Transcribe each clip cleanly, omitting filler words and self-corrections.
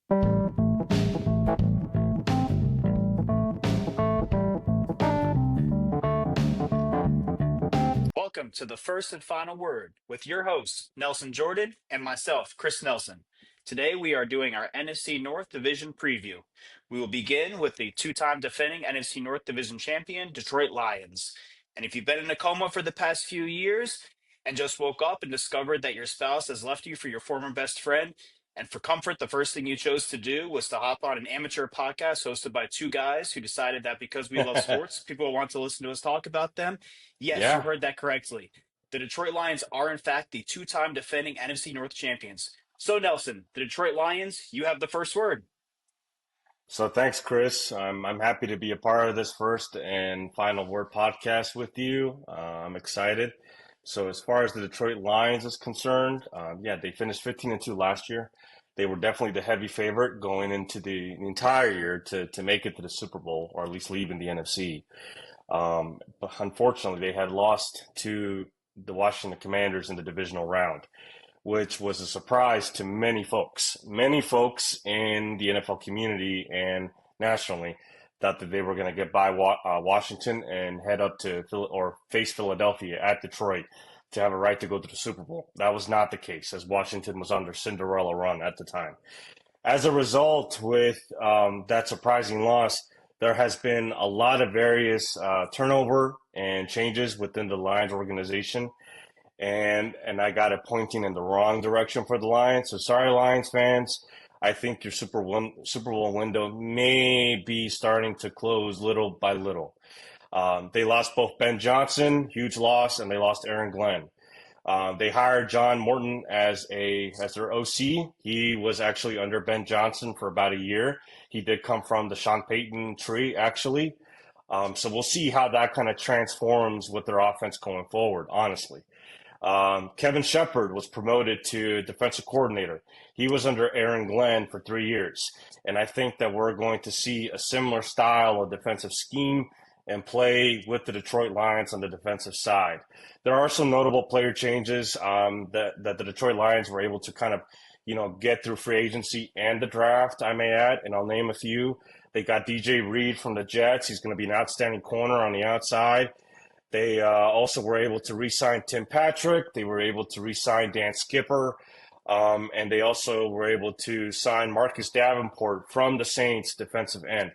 Welcome to the first and final word with your hosts, Nelson Jordan and myself, Chris Nelson. Today we are doing our NFC North Division preview. We will begin with the two-time defending NFC North Division champion, Detroit Lions. And if you've been in a coma for the past few years and just woke up and discovered that your spouse has left you for your former best friend, and for comfort, the first thing you chose to do was to hop on an amateur podcast hosted by two guys who decided that because we love sports, people want to listen to us talk about them. Yes, you Yeah. heard that correctly. The Detroit Lions are, in fact, the two-time defending NFC North champions. So, Nelson, the Detroit Lions, you have the first word. So thanks, Chris. I'm happy to be a part of this first and final word podcast with you. I'm excited. So as far as the Detroit Lions is concerned, yeah, they finished 15-2 last year. They were definitely the heavy favorite going into the entire year to make it to the Super Bowl, or at least leave in the NFC. But unfortunately, they had lost to the Washington Commanders in the divisional round, which was a surprise to many folks. Many folks in the NFL community and nationally thought that they were going to get by Washington and head up to or face Philadelphia at Detroit to have a right to go to the Super Bowl. That was not the case, as Washington was under Cinderella run at the time. As a result, with that surprising loss, there has been a lot of various turnover and changes within the Lions organization, and I got it pointing in the wrong direction for the Lions. So sorry, Lions fans. I think your Super Bowl window may be starting to close little by little. They lost both Ben Johnson, huge loss, and they lost Aaron Glenn. They hired John Morton as their OC. He was actually under Ben Johnson for about a year. He did come from the Sean Payton tree, actually. So we'll see how that kind of transforms with their offense going forward, honestly. Kevin Shepard was promoted to defensive coordinator. He was under Aaron Glenn for 3 years. And I think that we're going to see a similar style of defensive scheme and play with the Detroit Lions on the defensive side. There are some notable player changes that the Detroit Lions were able to kind of, get through free agency and the draft, I may add, and I'll name a few. They got DJ Reed from the Jets. He's going to be an outstanding corner on the outside. They also were able to re-sign Tim Patrick. They were able to re-sign Dan Skipper. And they also were able to sign Marcus Davenport from the Saints defensive end.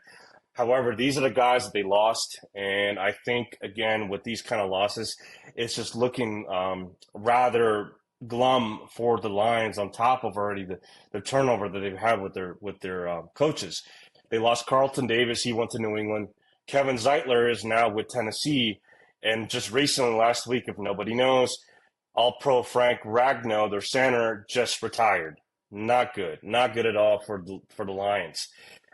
However, these are the guys that they lost. And I think, again, with these kind of losses, it's just looking rather glum for the Lions on top of already the turnover that they've had with their coaches. They lost Carlton Davis. He went to New England. Kevin Zeitler is now with Tennessee. And just recently, last week, if nobody knows, All-Pro Frank Ragnow, their center, just retired. Not good. Not good at all for the Lions.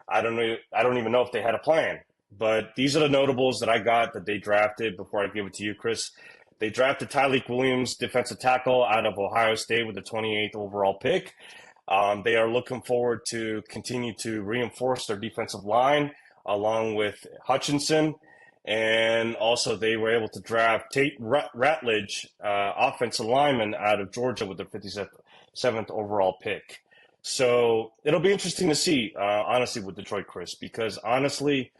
I don't even know if they had a plan. But these are the notables that I got that they drafted before I give it to you, Chris. They drafted Tyleik Williams, defensive tackle out of Ohio State with the 28th overall pick. They are looking forward to continue to reinforce their defensive line along with Hutchinson. And also, they were able to draft Tate Ratledge, offensive lineman out of Georgia with the 57th overall pick. So it'll be interesting to see, honestly, with Detroit, Chris, because honestly,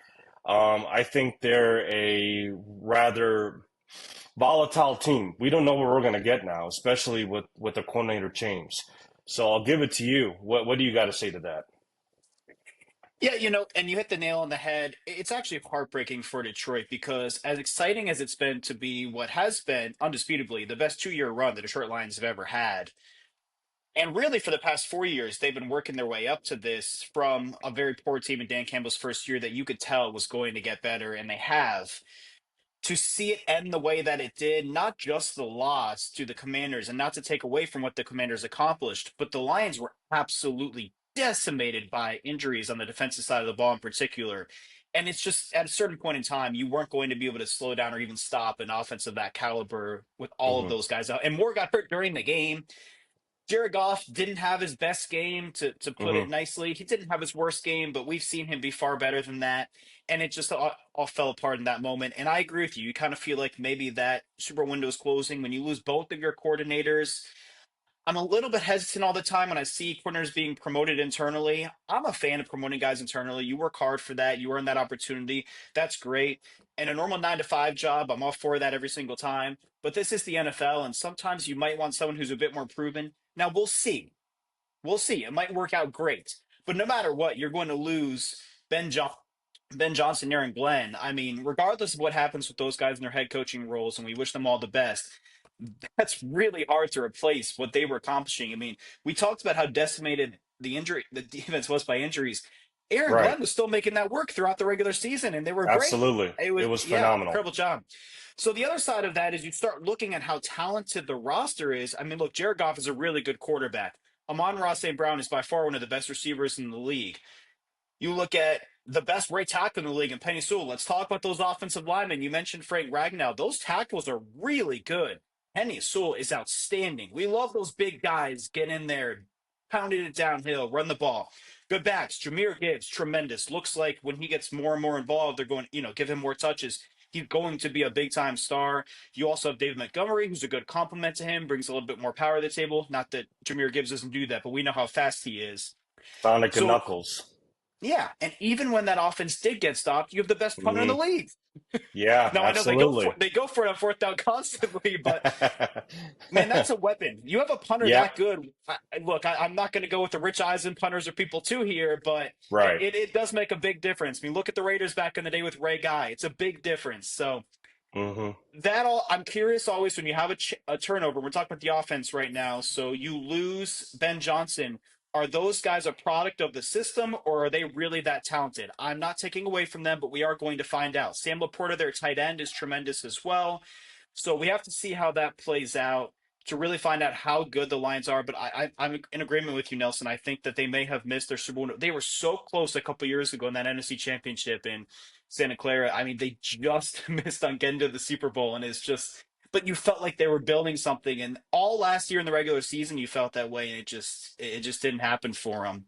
I think they're a rather volatile team. We don't know what we're going to get now, especially with the coordinator change. So I'll give it to you. What do you got to say to that? Yeah, and you hit the nail on the head. It's actually heartbreaking for Detroit because, as exciting as it's been to be what has been undisputably the best 2-year run the Detroit Lions have ever had, and really for the past 4 years, they've been working their way up to this from a very poor team in Dan Campbell's first year that you could tell was going to get better, and they have. To see it end the way that it did, not just the loss to the Commanders, and not to take away from what the Commanders accomplished, but the Lions were absolutely decimated by injuries on the defensive side of the ball in particular. And it's just at a certain point in time, you weren't going to be able to slow down or even stop an offense of that caliber with all of Mm-hmm. those guys out. And Moore got hurt during the game. Jared Goff didn't have his best game, to put it Mm-hmm. nicely. He didn't have his worst game, but we've seen him be far better than that. And it just all fell apart in that moment. And I agree with you. You kind of feel like maybe that Super window is closing when you lose both of your coordinators. I'm a little bit hesitant all the time when I see corners being promoted internally. I'm a fan of promoting guys internally. You work hard for that. You earn that opportunity. That's great. In a normal 9 to 5 job, I'm all for that every single time. But this is the NFL, and sometimes you might want someone who's a bit more proven. Now, we'll see. We'll see. It might work out great. But no matter what, you're going to lose Ben John. Ben Johnson, Aaron Glenn. I mean, regardless of what happens with those guys in their head coaching roles, and we wish them all the best, that's really hard to replace what they were accomplishing. I mean, we talked about how decimated the defense was by injuries. Aaron Right. Glenn was still making that work throughout the regular season, and they were great. Absolutely. It It was, was yeah, phenomenal. incredible job. So the other side of that is you start looking at how talented the roster is. I mean, look, Jared Goff is a really good quarterback. Amon-Ra St. Brown is by far one of the best receivers in the league. You look at the best right tackle in the league in Penny Sewell. Let's talk about those offensive linemen. You mentioned Frank Ragnow. Those tackles are really good. Penny Sewell is outstanding. We love those big guys get in there, pounding it downhill, run the ball. Good backs. Jameer Gibbs, tremendous. Looks like when he gets more and more involved, they're going, give him more touches. He's going to be a big time star. You also have David Montgomery, who's a good complement to him, brings a little bit more power to the table. Not that Jameer Gibbs doesn't do that, but we know how fast he is. Sonic and So Knuckles. yeah, and even when that offense did get stopped, you have the best punter in the Hmm. league. Yeah, Now I know absolutely. they go for it on fourth down constantly, but man, that's a weapon. You have a punter Yeah, that good. Look, I'm not going to go with the Rich Eisen punters or people too here, but right. it does make a big difference. I mean, look at the Raiders back in the day with Ray Guy. It's a big difference. So Hmm. that all I'm curious always when you have a turnover. We're talking about the offense right now. So you lose Ben Johnson. Are those guys a product of the system, or are they really that talented? I'm not taking away from them, but we are going to find out. Sam Laporta, their tight end, is tremendous as well. So we have to see how that plays out to really find out how good the Lions are. But I'm in agreement with you, Nelson. I think that they may have missed their Super Bowl. They were so close a couple years ago in that NFC Championship in Santa Clara. I mean, they just missed on getting to the Super Bowl, and it's just. But you felt like they were building something, and all last year in the regular season, you felt that way, and it just didn't happen for them.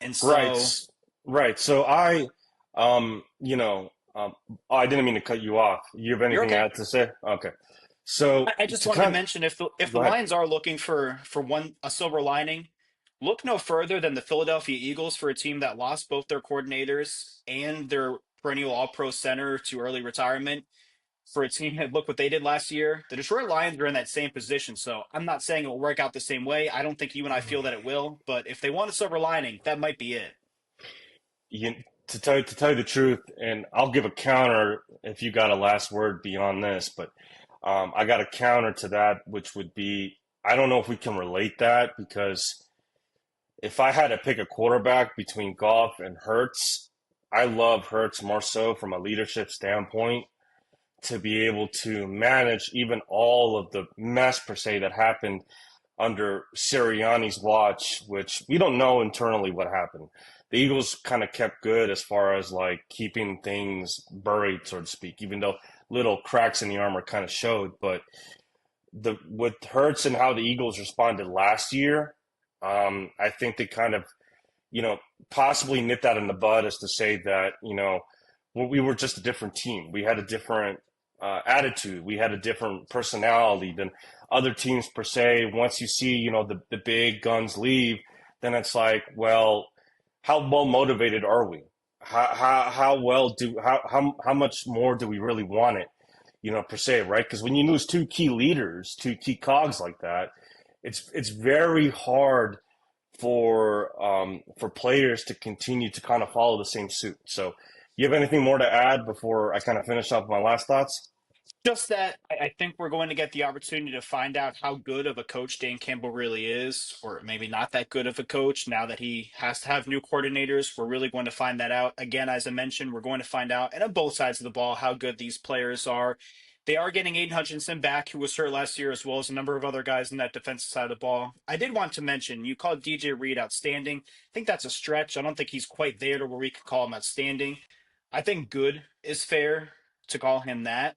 And Right. so Right. So oh, I didn't mean to cut you off. You have you're anything to okay. add to say? Okay. So I just to wanted to kind mention if the go ahead. Lions are looking for one a silver lining, look no further than the Philadelphia Eagles for a team that lost both their coordinators and their perennial All-Pro center to early retirement. For a team that look what they did last year, the Detroit Lions are in that same position. So I'm not saying it will work out the same way. I don't think you and I feel that it will. But if they want a silver lining, that might be it. You, to tell you the truth, and I'll give a counter if you got a last word beyond this, but I got a counter to that, which would be I don't know if we can relate that because if I had to pick a quarterback between Goff and Hurts, I love Hurts more so from a leadership standpoint to be able to manage even all of the mess per se that happened under Sirianni's watch, which we don't know internally what happened. The Eagles kind of kept good as far as like keeping things buried, so to speak, even though little cracks in the armor kind of showed. But the with Hurts and how the Eagles responded last year, I think they kind of possibly nip that in the bud as to say that, we were just a different team. We had a different attitude. We had a different personality than other teams per se. Once you see, the big guns leave, then it's like, well, how well motivated are we? How well how much more do we really want it? Per se, right? Because when you lose two key leaders, two key cogs like that, it's very hard for players to continue to kind of follow the same suit. So, you have anything more to add before I kind of finish up my last thoughts? Just that I think we're going to get the opportunity to find out how good of a coach Dan Campbell really is, or maybe not that good of a coach now that he has to have new coordinators. We're really going to find that out. Again, as I mentioned, we're going to find out, and on both sides of the ball, how good these players are. They are getting Aiden Hutchinson back, who was hurt last year, as well as a number of other guys in that defensive side of the ball. I did want to mention, you called DJ Reed outstanding. I think that's a stretch. I don't think he's quite there to where we could call him outstanding. I think good is fair to call him that,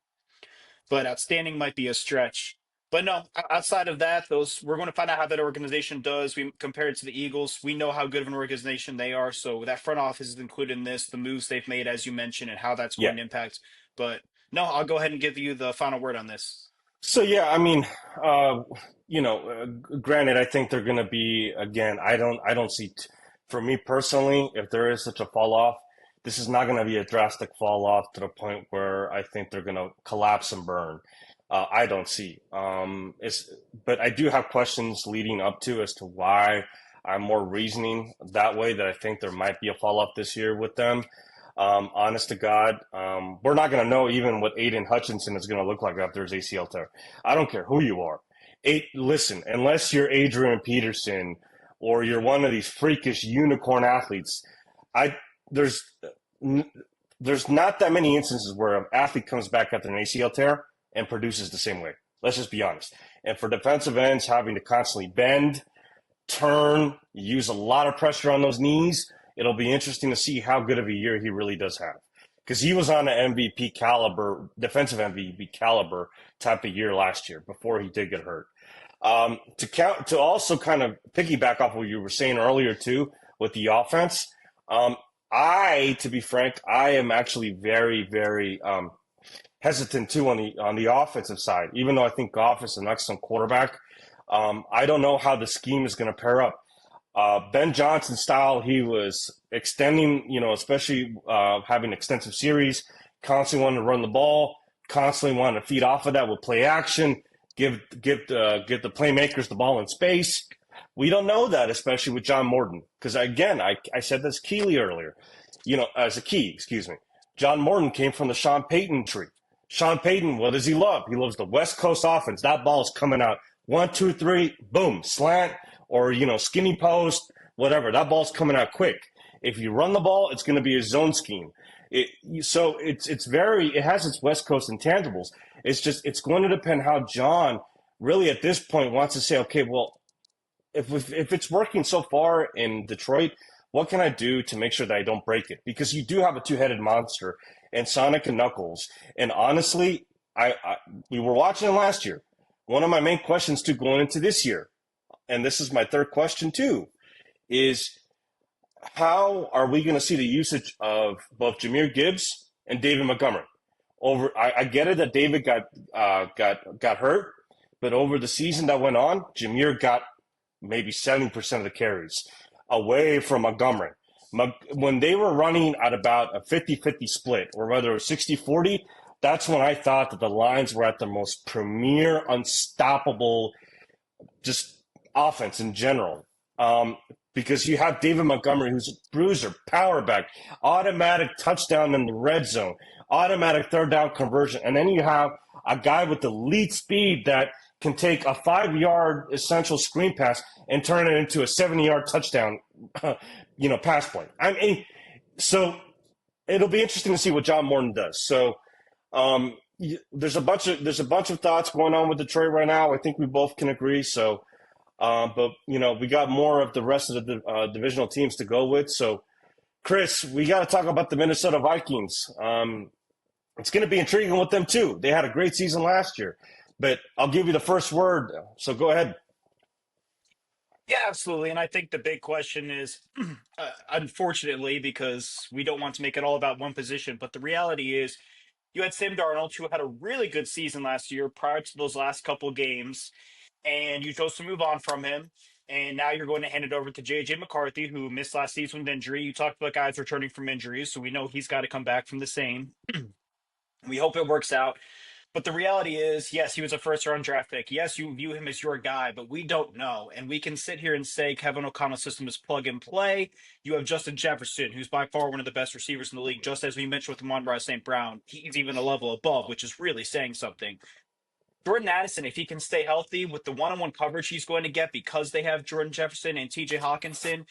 but outstanding might be a stretch. But no, outside of that, those we're going to find out how that organization does. We compare it to the Eagles. We know how good of an organization they are. So that front office is included in this, the moves they've made, as you mentioned, and how that's Yeah. going to impact. But no, I'll go ahead and give you the final word on this. So yeah, I mean, uh, granted, I think they're going to be again. I don't see. For me personally, if there is such a fall off, this is not going to be a drastic fall off to the point where I think they're going to collapse and burn. I don't see. But I do have questions leading up to as to why I'm more reasoning that way that I think there might be a fall off this year with them. Honest to God, we're not going to know even what Aiden Hutchinson is going to look like after his ACL tear. I don't care who you are. Listen, unless you're Adrian Peterson or you're one of these freakish unicorn athletes, I there's there's not that many instances where an athlete comes back after an ACL tear and produces the same way. Let's just be honest. And for defensive ends having to constantly bend, turn, use a lot of pressure on those knees, it'll be interesting to see how good of a year he really does have. Because he was on an MVP caliber, defensive MVP caliber type of year last year before he did get hurt. To also kind of piggyback off what you were saying earlier too with the offense, to be frank, I am actually very, very hesitant too on the offensive side. Even though I think Goff is an excellent quarterback, I don't know how the scheme is going to pair up. Ben Johnson style, he was extending, especially having extensive series, constantly wanting to run the ball, constantly wanting to feed off of that with play action, give the playmakers the ball in space. We don't know that, especially with John Morton, because again, I said this Keeley earlier, as a key, excuse me. John Morton came from the Sean Payton tree. Sean Payton, what does he love? He loves the West Coast offense. That ball is coming out 1, 2, 3, boom, slant or skinny post, whatever. That ball's coming out quick. If you run the ball, it's going to be a zone scheme. It has its West Coast intangibles. It's going to depend how John really at this point wants to say, okay, well, if it's working so far in Detroit, what can I do to make sure that I don't break it? Because you do have a two-headed monster and Sonic and Knuckles. And honestly, we were watching last year. One of my main questions too going into this year, and this is my third question too, is how are we going to see the usage of both Jameer Gibbs and David Montgomery? I get it that David got hurt, but over the season that went on, Jameer got maybe 70% of the carries away from Montgomery. When they were running at about a 50-50 split, or whether it was 60-40, that's when I thought that the Lions were at the most premier, unstoppable, just offense in general. Because you have David Montgomery, who's a bruiser, power back, automatic touchdown in the red zone, automatic third down conversion. And then you have a guy with elite speed that can take a 5-yard essential screen pass and turn it into a 70-yard touchdown, pass play. So it'll be interesting to see what John Morton does. So there's a bunch of thoughts going on with Detroit right now. I think we both can agree. So, but we got more of the rest of the divisional teams to go with. So, Chris, we got to talk about the Minnesota Vikings. It's going to be intriguing with them too. They had a great season last year, but I'll give you the first word. So go ahead. Yeah, absolutely. And I think the big question is, unfortunately, because we don't want to make it all about one position, but the reality is you had Sam Darnold, who had a really good season last year prior to those last couple games, and you chose to move on from him. And now you're going to hand it over to JJ McCarthy, who missed last season with injury. You talked about guys returning from injuries, so we know he's got to come back from the same. We hope it works out. But the reality is, yes, he was a first round draft pick. Yes, you view him as your guy, but we don't know. And we can sit here and say Kevin O'Connell's system is plug and play. You have Justin Jefferson, who's by far one of the best receivers in the league, just as we mentioned with Amon-Ra St. Brown. He's even a level above, which is really saying something. Jordan Addison, if he can stay healthy with the one on one coverage he's going to get because they have Jordan Jefferson and TJ Hawkinson,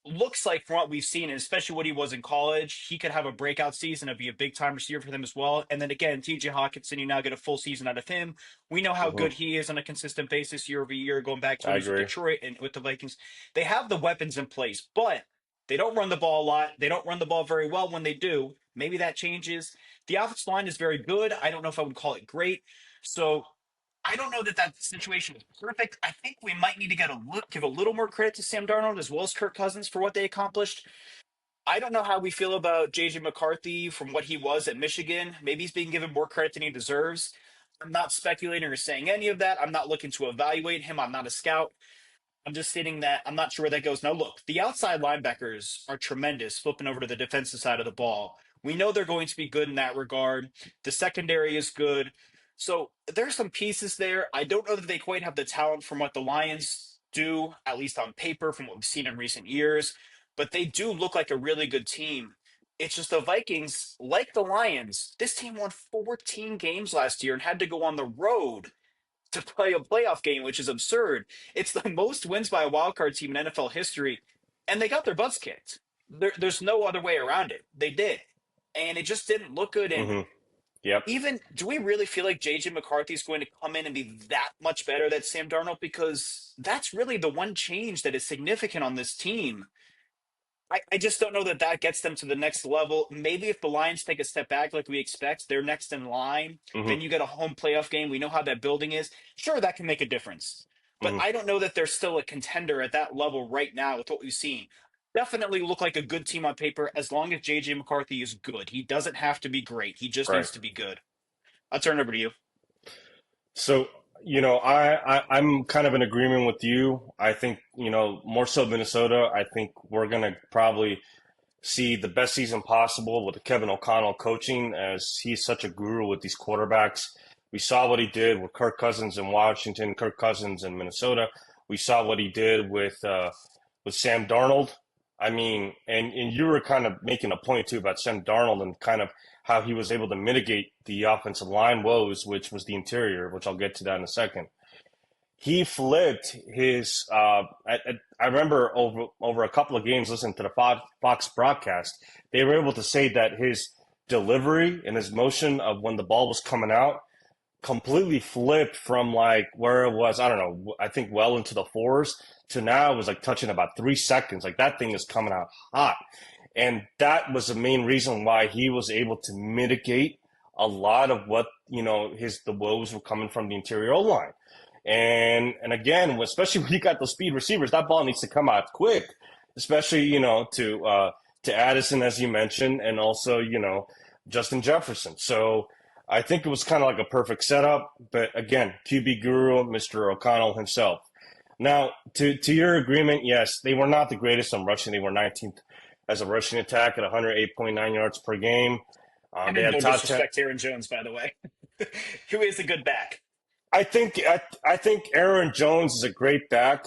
looks like from what we've seen, and especially what he was in college, he could have a breakout season and be a big time receiver for them as well. And then again, TJ Hawkinson, you now get a full season out of him. We know how good Mm-hmm. he is on a consistent basis year over year, going back to I when he was with agree. Detroit and with the Vikings. They have the weapons in place, but they don't run the ball a lot. They don't run the ball very well when they do. Maybe that changes. The offensive line is very good. I don't know if I would call it great. So I don't know that that situation is perfect. I think we might need to give a little more credit to Sam Darnold as well as Kirk Cousins for what they accomplished. I don't know how we feel about JJ McCarthy from what he was at Michigan. Maybe he's being given more credit than he deserves. I'm not speculating or saying any of that. I'm not looking to evaluate him. I'm not a scout. I'm just stating that I'm not sure where that goes. Now, look, the outside linebackers are tremendous flipping over to the defensive side of the ball. We know they're going to be good in that regard. The secondary is good. So there's some pieces there. I don't know that they quite have the talent from what the Lions do, at least on paper, from what we've seen in recent years, but they do look like a really good team. It's just the Vikings, like the Lions, this team won 14 games last year and had to go on the road to play a playoff game, which is absurd. It's the most wins by a wild card team in NFL history, and they got their butts kicked. There's no other way around it. They did, and it just didn't look good. And Hmm. Yep. even, do we really feel like JJ McCarthy is going to come in and be that much better than Sam Darnold? Because that's really the one change that is significant on this team. I just don't know that that gets them to the next level. Maybe if the Lions take a step back like we expect, they're next in line. Hmm. Then you get a home playoff game. We know how that building is. Sure, that can make a difference. But Hmm. I don't know that they're still a contender at that level right now with what we've seen. Definitely look like a good team on paper as long as JJ McCarthy is good. He doesn't have to be great. He just Right. needs to be good. I'll turn it over to you. So, I'm kind of in agreement with you. I think, more so Minnesota, I think we're going to probably see the best season possible with Kevin O'Connell coaching, as he's such a guru with these quarterbacks. We saw what he did with Kirk Cousins in Washington, Kirk Cousins in Minnesota. We saw what he did with Sam Darnold. I mean, and you were kind of making a point too about Sam Darnold and kind of how he was able to mitigate the offensive line woes, which was the interior, which I'll get to that in a second. He flipped his. I remember over a couple of games listening to the Fox broadcast, they were able to say that his delivery and his motion of when the ball was coming out completely flipped from like where it was, I don't know, I think well into the fours to now it was like touching about 3 seconds. Like that thing is coming out hot. And that was the main reason why he was able to mitigate a lot of what, the woes were coming from the interior O line. And again, especially when you got those speed receivers, that ball needs to come out quick, especially, to Addison, as you mentioned, and also, Justin Jefferson. So I think it was kind of like a perfect setup. But again, QB guru, Mr. O'Connell himself. Now, to your agreement, yes, they were not the greatest on rushing. They were 19th as a rushing attack at 108.9 yards per game. They And had no top 10. disrespect to Aaron Jones, by the way, who is a good back. I think Aaron Jones is a great back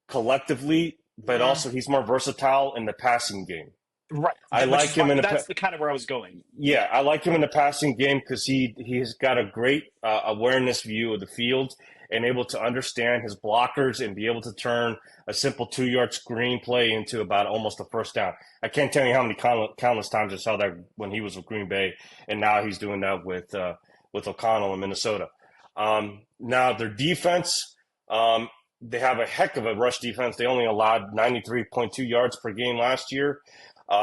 collectively, but Mm, also he's more versatile in the passing game. right, I which like is him why in the that's the kind of where I was going. Yeah, I like him in the passing game because he's got a great awareness view of the field and able to understand his blockers and be able to turn a simple 2 yard screen play into about almost a first down. I can't tell you how many countless times I saw that when he was with Green Bay, and now he's doing that with O'Connell in Minnesota. Now their defense, they have a heck of a rush defense. They only allowed 93.2 yards per game last year. They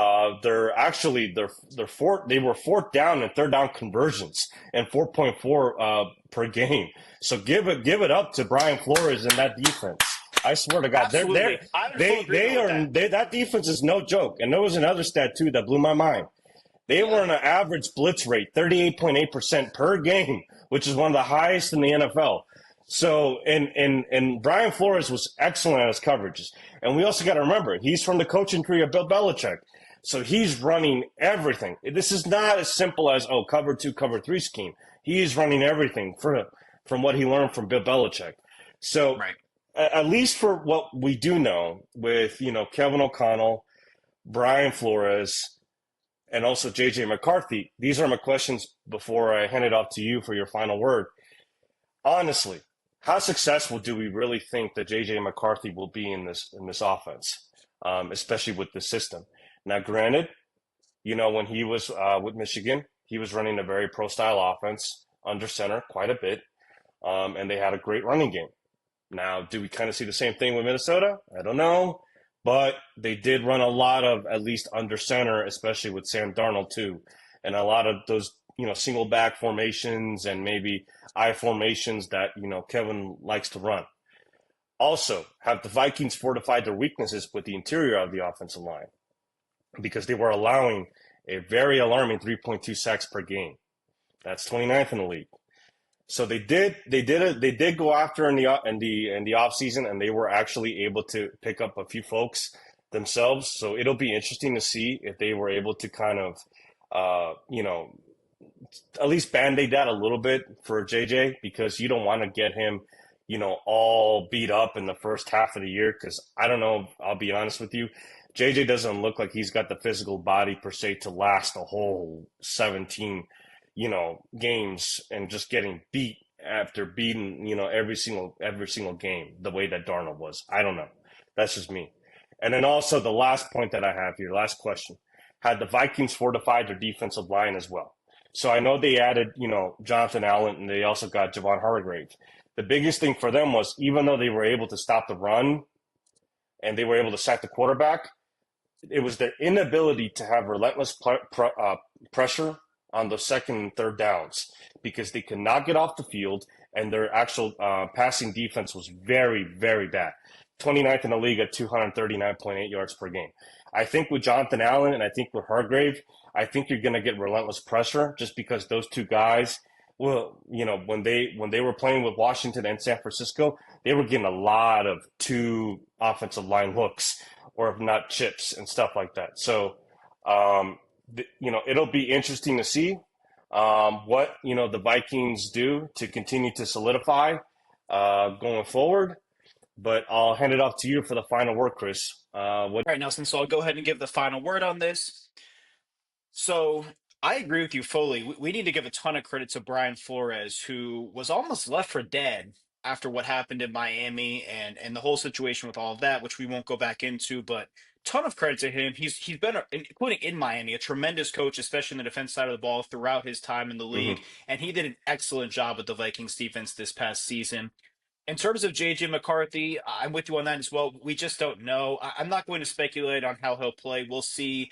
were fourth down and third down conversions and 4.4 per game. So give it up to Brian Flores and that defense. I swear to God, Absolutely, I'm in full agreement with that. that defense is no joke. And there was another stat too that blew my mind. They were Yeah, on an average blitz rate, 38.8% per game, which is one of the highest in the NFL. So, and Brian Flores was excellent at his coverages. And we also got to remember, he's from the coaching tree of Bill Belichick. So he's running everything. This is not as simple as, cover two, cover three scheme. He's running everything from what he learned from Bill Belichick. So, right. at least for what we do know with, Kevin O'Connell, Brian Flores, and also JJ McCarthy, these are my questions before I hand it off to you for your final word. Honestly, how successful do we really think that JJ McCarthy will be in this offense, especially with this system? Now, granted, when he was with Michigan, he was running a very pro style offense under center quite a bit, and they had a great running game. Now, do we kind of see the same thing with Minnesota? I don't know, but they did run a lot of at least under center, especially with Sam Darnold too, and a lot of those single back formations and maybe I formations that Kevin likes to run. Also, have the Vikings fortified their weaknesses with the interior of the offensive line because they were allowing a very alarming 3.2 sacks per game. That's 29th in the league. So they did go after in the off season, and they were actually able to pick up a few folks themselves. So it'll be interesting to see if they were able to kind of, you know, at least band-aid that a little bit for JJ, because you don't want to get him, all beat up in the first half of the year. Because I don't know, I'll be honest with you, JJ doesn't look like he's got the physical body per se to last a whole 17, games and just getting beat after beating, every single game the way that Darnold was. I don't know. That's just me. And then also the last point that I have here, last question. Had the Vikings fortified their defensive line as well? So I know they added, Jonathan Allen, and they also got Javon Hargrave. The biggest thing for them was, even though they were able to stop the run and they were able to sack the quarterback, it was their inability to have relentless pressure on the second and third downs, because they could not get off the field, and their actual passing defense was very, very bad. 29th in the league at 239.8 yards per game. I think with Jonathan Allen and I think with Hargrave, I think you're going to get relentless pressure, just because those two guys, well, when they were playing with Washington and San Francisco, they were getting a lot of two offensive line looks, or if not chips and stuff like that. So, it'll be interesting to see what the Vikings do to continue to solidify going forward. But I'll hand it off to you for the final word, Chris. What? All right, Nelson. So I'll go ahead and give the final word on this. So I agree with you fully. We need to give a ton of credit to Brian Flores, who was almost left for dead after what happened in Miami and the whole situation with all of that, which we won't go back into. But ton of credit to him. He's been, including in Miami, a tremendous coach, especially in the defense side of the ball throughout his time in the league, Hmm. and he did an excellent job with the Vikings defense this past season. In terms of JJ McCarthy, I'm with you on that as well. We just don't know. I'm not going to speculate on how he'll play. We'll see.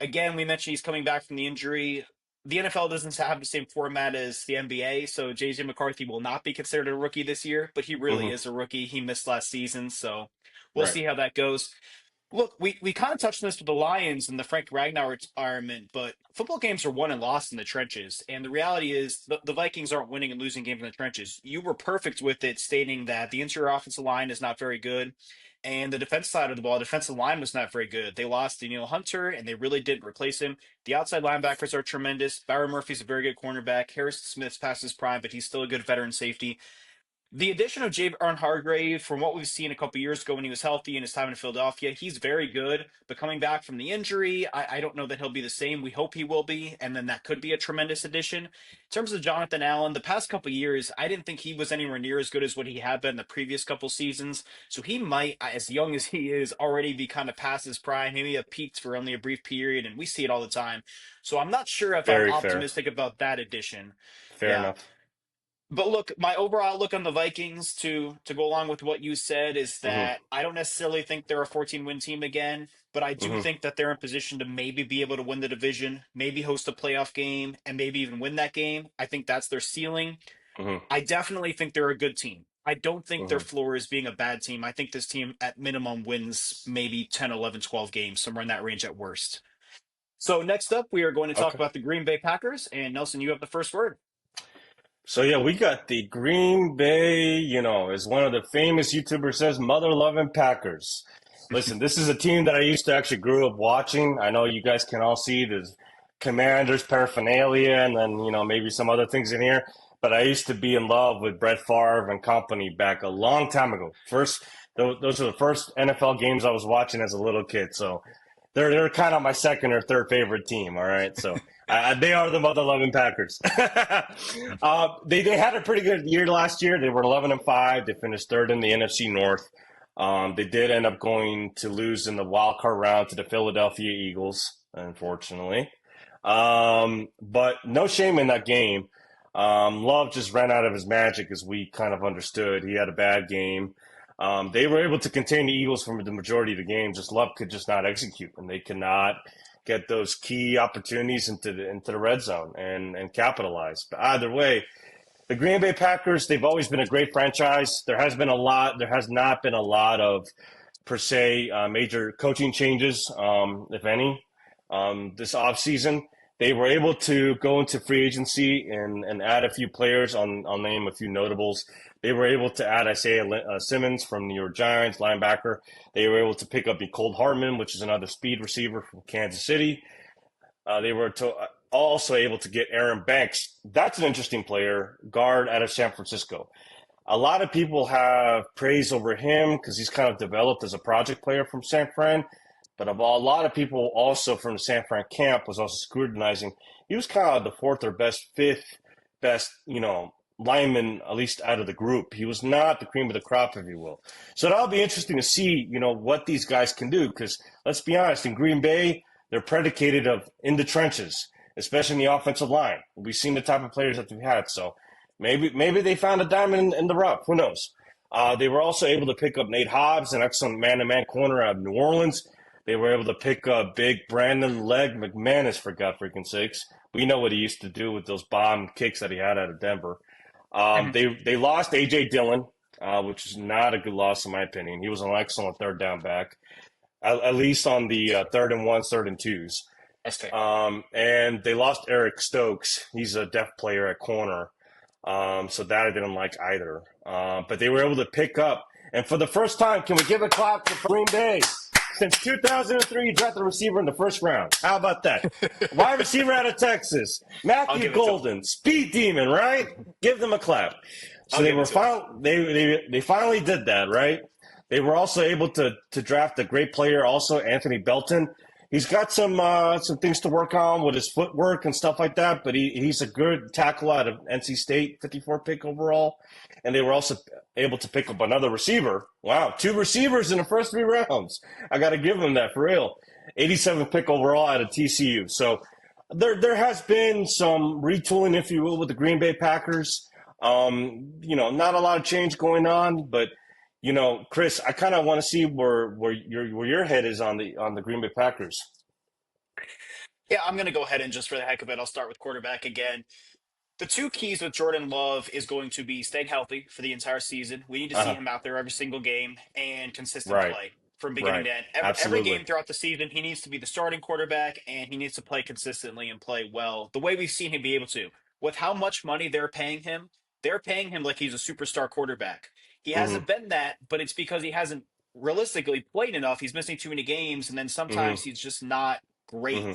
Again, we mentioned he's coming back from the injury. The NFL doesn't have the same format as the NBA, so JJ McCarthy will not be considered a rookie this year, but he really Hmm. is a rookie. He missed last season, so we'll Right. see how that goes. Look, we kind of touched on this with the Lions and the Frank Ragnar retirement, but football games are won and lost in the trenches. And the reality is the Vikings aren't winning and losing games in the trenches. You were perfect with it, stating that the interior offensive line is not very good. And the defense side of the ball, defensive line was not very good. They lost Daniel Hunter, and they really didn't replace him. The outside linebackers are tremendous. Byron Murphy's a very good cornerback. Harrison Smith's past his prime, but he's still a good veteran safety. The addition of Javon Hargrave, from what we've seen a couple years ago when he was healthy in his time in Philadelphia, he's very good. But coming back from the injury, I don't know that he'll be the same. We hope he will be, and then that could be a tremendous addition. In terms of Jonathan Allen, the past couple years, I didn't think he was anywhere near as good as what he had been the previous couple seasons. So he might, as young as he is, already be kind of past his prime. Maybe have peaked for only a brief period, and we see it all the time. So I'm not sure if I'm Very fair. optimistic about that addition. Fair Yeah. enough. But look, my overall look on the Vikings, to go along with what you said, is Hmm. that I don't necessarily think they're a 14-win team again, but I do Hmm. think that they're in position to maybe be able to win the division, maybe host a playoff game, and maybe even win that game. I think that's their ceiling. Hmm. I definitely think they're a good team. I don't think their Hmm. floor is being a bad team. I think this team at minimum wins maybe 10, 11, 12 games, somewhere in that range at worst. So next up, we are going to talk Okay. about the Green Bay Packers, and Nelson, you have the first word. So yeah, we got the Green Bay, as one of the famous YouTubers says, mother loving Packers. Listen, this is a team that I used to actually grew up watching. I know you guys can all see there's Commanders paraphernalia and then, maybe some other things in here. But I used to be in love with Brett Favre and company back a long time ago. Those are the first NFL games I was watching as a little kid. So they're kind of my second or third favorite team. All right, so they are the mother loving Packers. They had a pretty good year last year. They were 11-5. They finished third in the NFC North. They did end up going to lose in the wild card round to the Philadelphia Eagles, unfortunately. But no shame in that game. Love just ran out of his magic, as we kind of understood. He had a bad game. They were able to contain the Eagles from the majority of the game. Just Love could just not execute, and they could not get those key opportunities into the red zone and capitalize. But either way, the Green Bay Packers, they've always been a great franchise. There has not been a lot of per se major coaching changes, if any, this offseason. They were able to go into free agency and add a few players. I'll name a few notables. They were able to add Isaiah Simmons from New York Giants, linebacker. They were able to pick up Nicole Hartman, which is another speed receiver from Kansas City. They were also able to get Aaron Banks. That's an interesting player, guard out of San Francisco. A lot of people have praise over him because he's kind of developed as a project player from San Fran. But a lot of people also from the San Fran camp was also scrutinizing. He was kind of the fourth or fifth best, lineman, at least out of the group. He was not the cream of the crop, if you will. So that'll be interesting to see, what these guys can do. Because let's be honest, in Green Bay, they're predicated of in the trenches, especially in the offensive line. We've seen the type of players that they've had. So maybe they found a diamond in the rough. Who knows? They were also able to pick up Nate Hobbs, an excellent man-to-man corner out of New Orleans. They were able to pick up big Brandon Leg McManus, for God freaking sakes. We know what he used to do with those bomb kicks that he had out of Denver. Mhm. They lost A.J. Dillon, which is not a good loss in my opinion. He was an excellent third down back, at least on the third and ones, third and twos. That's fair. And they lost Eric Stokes. He's a depth player at corner. So that I didn't like either. But they were able to pick up. And for the first time, can we give a clap to Green Bay? Since 2003, you drafted a receiver in the first round. How about that? Wide receiver out of Texas, I'll Matthew give it to him. Golden, speed demon, right? Give them a clap. I'll So they give it were to him. they finally did that, right? They were also able to draft a great player, also Anthony Belton. He's got some things to work on with his footwork and stuff like that, but he's a good tackle out of NC State, 54 pick overall. And they were also able to pick up another receiver. Wow, two receivers in the first 3 rounds. I got to give them that for real. 87 pick overall out of TCU. So there has been some retooling, if you will, with the Green Bay Packers. Not a lot of change going on, but Chris, I kind of want to see where your head is on the Green Bay Packers. Yeah, I'm going to go ahead and just for the heck of it, I'll start with quarterback again. The two keys with Jordan Love is going to be staying healthy for the entire season. We need to see Uh-huh. him out there every single game and consistent Right, play from beginning right, to end. Every absolutely. game throughout the season, he needs to be the starting quarterback and he needs to play consistently and play well the way we've seen him be able to. With how much money they're paying him like he's a superstar quarterback. He Mm-hmm, hasn't been that, but it's because he hasn't realistically played enough. He's missing too many games, and then sometimes mm-hmm, he's just not great. mm-hmm,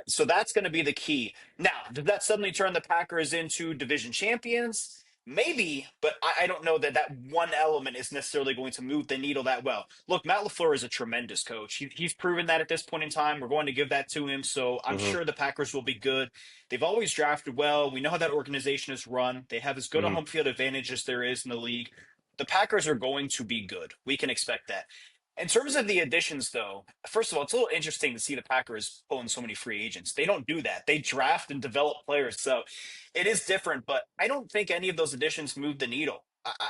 So that's going to be the key. Now, did that suddenly turn the Packers into division champions? Maybe, but I don't know that that one element is necessarily going to move the needle that well. Look, Matt LaFleur is a tremendous coach. He's proven that at this point in time. We're going to give that to him. So I'm mm-hmm, sure the Packers will be good. They've always drafted well. We know how that organization is run. They have as good a mm-hmm, home field advantage as there is in the league. The Packers are going to be good. We can expect that. In terms of the additions, though, first of all, it's a little interesting to see the Packers pulling so many free agents. They don't do that. They draft and develop players, so it is different. But I don't think any of those additions move the needle.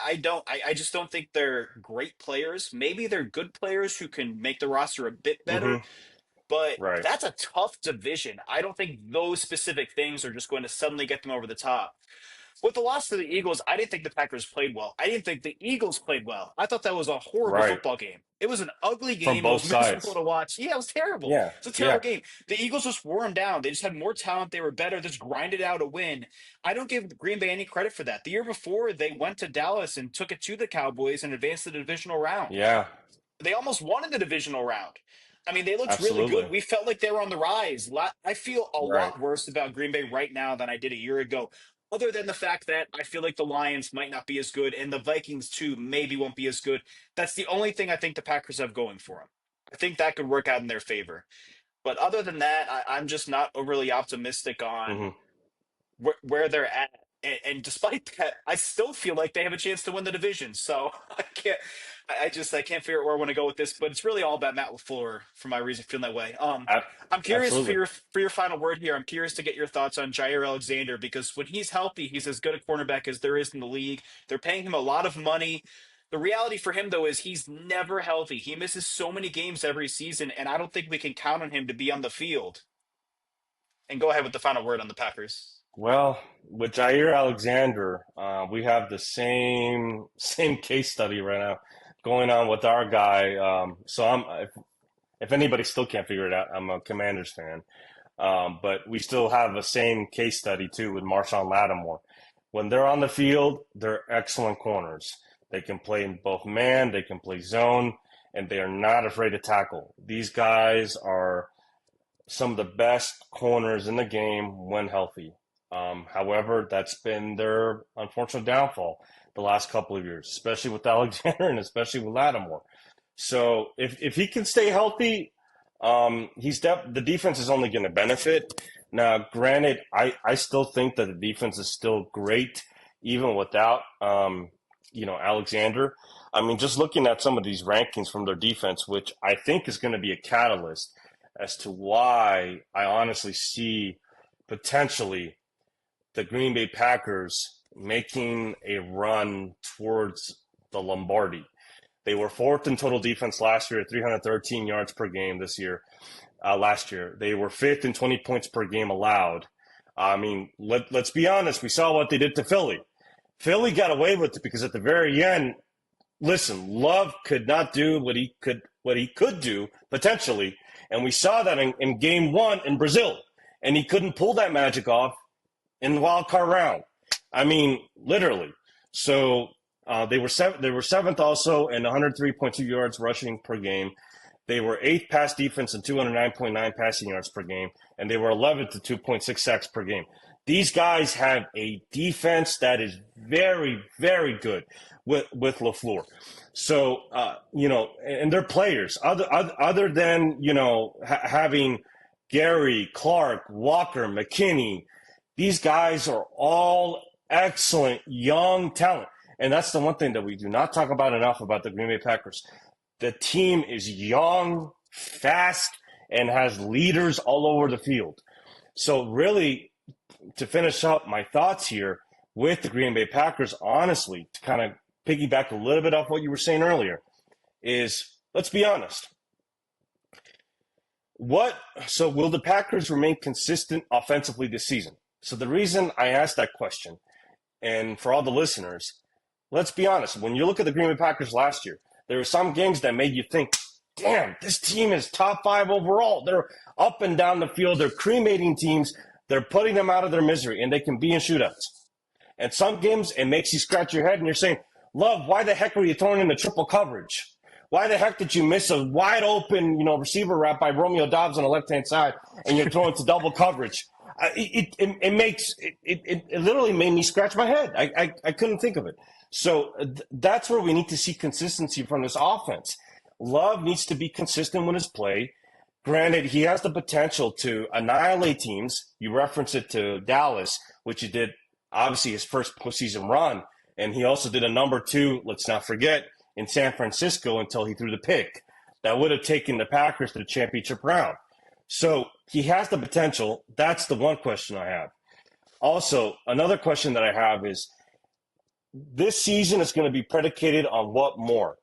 I don't. I just don't think they're great players. Maybe they're good players who can make the roster a bit better. mm-hmm. But Right. that's a tough division. I don't think those specific things are just going to suddenly get them over the top. With the loss to the Eagles, I didn't think the Packers played well. I didn't think the Eagles played well. I thought that was a horrible Right. football game. It was an ugly From game. It both was miserable sides. to watch. Yeah, it was terrible. Yeah. It's a terrible Yeah. game. The Eagles just wore them down. They just had more talent. They were better. Just grinded out a win. I don't give Green Bay any credit for that. The year before, they went to Dallas and took it to the Cowboys and advanced to the divisional round. Yeah. They almost won in the divisional round. I mean, they looked really Absolutely. good. We felt like they were on the rise. I feel a Right. lot worse about Green Bay right now than I did a year ago, other than the fact that I feel like the Lions might not be as good and the Vikings, too, maybe won't be as good. That's the only thing I think the Packers have going for them. I think that could work out in their favor. But other than that, I'm just not overly optimistic on Mm-hmm. where they're at. And despite that, I still feel like they have a chance to win the division. So I can't, I can't figure out where I want to go with this. But it's really all about Matt Lafleur for my reason feeling that way. I'm curious Absolutely. for your final word here. I'm curious to get your thoughts on Jair Alexander because when he's healthy, he's as good a cornerback as there is in the league. They're paying him a lot of money. The reality for him, though, is he's never healthy. He misses so many games every season, and I don't think we can count on him to be on the field. And go ahead with the final word on the Packers. Well, with Jair Alexander, we have the same case study right now going on with our guy. So if anybody still can't figure it out, I'm a Commanders fan. But we still have the same case study too with Marshawn Lattimore. When they're on the field, they're excellent corners. They can play in both man, they can play zone, and they are not afraid to tackle. These guys are some of the best corners in the game when healthy. However, that's been their unfortunate downfall the last couple of years, especially with Alexander and especially with Lattimore. So if he can stay healthy, the defense is only going to benefit. Now, granted, I still think that the defense is still great even without Alexander. I mean, just looking at some of these rankings from their defense, which I think is going to be a catalyst as to why I honestly see potentially the Green Bay Packers making a run towards the Lombardi. They were fourth in total defense last year at 313 yards per game this year. Last year, they were fifth in 20 points per game allowed. I mean, let's be honest. We saw what they did to Philly. Philly got away with it because at the very end, listen, Love could not do what he could do potentially, and we saw that in game one in Brazil, and he couldn't pull that magic off in the wild card round. I mean, literally. So they were seventh also in 103.2 yards rushing per game. They were eighth pass defense and 209.9 passing yards per game, and they were 11th to 2.6 sacks per game. These guys have a defense that is very, very good with LaFleur. So and they're players. Other than having Gary, Clark, Walker, McKinney, these guys are all excellent young talent. And that's the one thing that we do not talk about enough about the Green Bay Packers. The team is young, fast, and has leaders all over the field. So really, to finish up my thoughts here with the Green Bay Packers, honestly, to kind of piggyback a little bit off what you were saying earlier, is let's be honest. So will the Packers remain consistent offensively this season? So the reason I asked that question, and for all the listeners, let's be honest. When you look at the Green Bay Packers last year, there were some games that made you think, damn, this team is top 5 overall. They're up and down the field. They're cremating teams. They're putting them out of their misery, and they can be in shootouts. And some games, it makes you scratch your head, and you're saying, Love, why the heck were you throwing in the triple coverage? Why the heck did you miss a wide open, receiver wrap by Romeo Dobbs on the left-hand side, and you're throwing to double coverage? It literally made me scratch my head. I couldn't think of it. So that's where we need to see consistency from this offense. Love needs to be consistent with his play. Granted, he has the potential to annihilate teams. You reference it to Dallas, which he did, obviously, his first postseason run. And he also did a number 2, let's not forget, in San Francisco until he threw the pick. That would have taken the Packers to the championship round. So he has the potential. That's the one question I have. Also, another question that I have is, this season is going to be predicated on what more?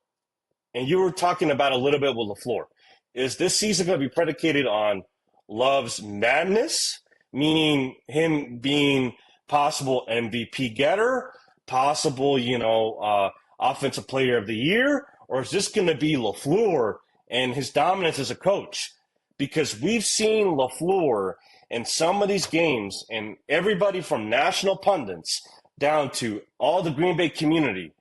And you were talking about a little bit with LaFleur. Is this season going to be predicated on Love's madness, meaning him being possible MVP getter, possible, offensive player of the year? Or is this going to be LaFleur and his dominance as a coach? Because we've seen LaFleur in some of these games, and everybody from national pundits down to all the Green Bay community,